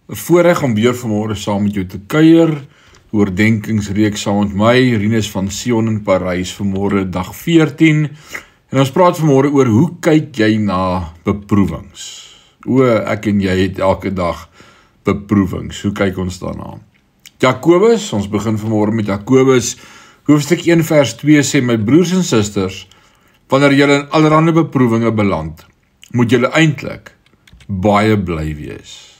'n voorreg om weer vanmôre saam met jou te kuier, oordenkingsreeks saam met my, Rinus van Sion in Parys, vanmôre dag 14, en ons praat vanmôre oor hoe kyk jy na beproewings? Ek en jy het elke dag beproewings, hoe kyk ons daarna? Jakobus, ons begin vanmôre met Jakobus, hoofstuk 1 vers 2 sê, my broers en susters, wanneer julle in allerlei beproewinge beland, moet julle eintlik baie bly wees.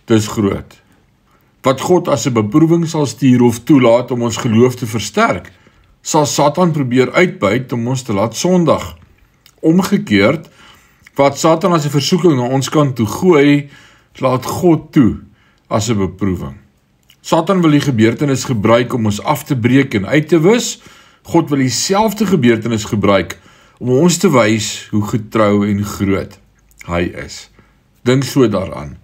Dis groot. Wat God as 'n beproewing sal stuur of toelaat om ons geloof te versterk, sal Satan probeer uitbuit om ons te laat sondig. Omgekeerd, wat Satan as 'n versoeking na ons kant toe gooi, laat God toe as 'n beproewing. Satan wil die gebeurtenis gebruik om ons af te breek en uit te wis. God wil dieselfde gebeurtenis gebruik om ons te wys hoe getrou en groot hy is. Dink so daaraan.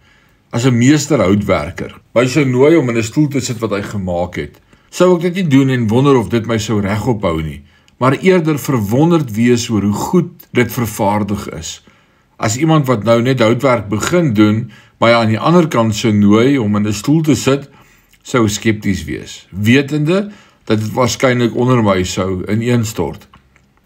As 'n meesterhoutwerker my sou nooi om in 'n stoel te sit wat hy gemaak het, sou ek dit nie doen en wonder of dit my sou regop hou nie, maar eerder verwonderd wees oor hoe goed dit vervaardig is. As iemand wat nou net houtwerk begin doen, my aan die ander kant sou nooi om in 'n stoel te sit, sou skepties wees, wetende dat dit waarskynlik onder my sou ineenstort.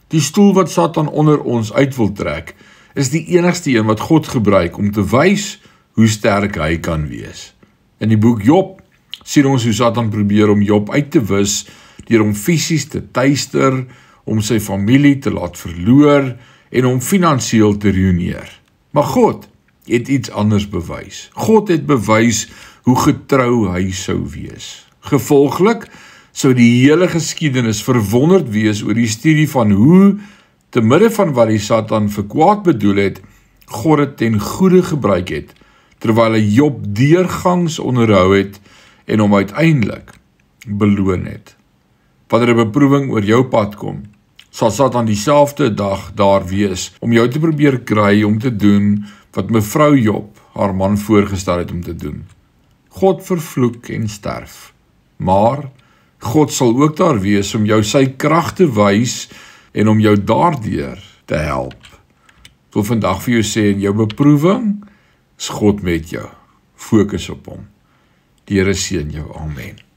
Die stoel wat Satan onder ons uit wil trek, is die enigste een wat God gebruik om te wys hoe sterk hy kan wees. In die boek Job sien ons hoe Satan probeer om Job uit te wis, deur hom fisies te tuister, om sy familie te laat verloor en hom finansiëel te ruïneer. Maar God het iets anders bewys. God het bewys hoe getrou hy sou wees. Gevolglik sou die hele geskiedenis verwonderd wees oor die studie van hoe, te midde van wat die Satan vir kwaad bedoel het, God dit ten goeie gebruik het, terwyl hy Job deurgangs onderhou het en hom uiteindelik beloon het. Wanneer 'n beproewing oor jou pad kom, sal Satan dieselfde dag daar wees om jou te probeer kry om te doen wat mevrou Job haar man voorgestel het om te doen. God vervloek en sterf, maar God sal ook daar wees om jou sy krag te wys en om jou daardeur te help. Ek wil vandag vir jou sê, in jou beproewing is God met jou. Fokus op hom. Die Here seën jou. Amen.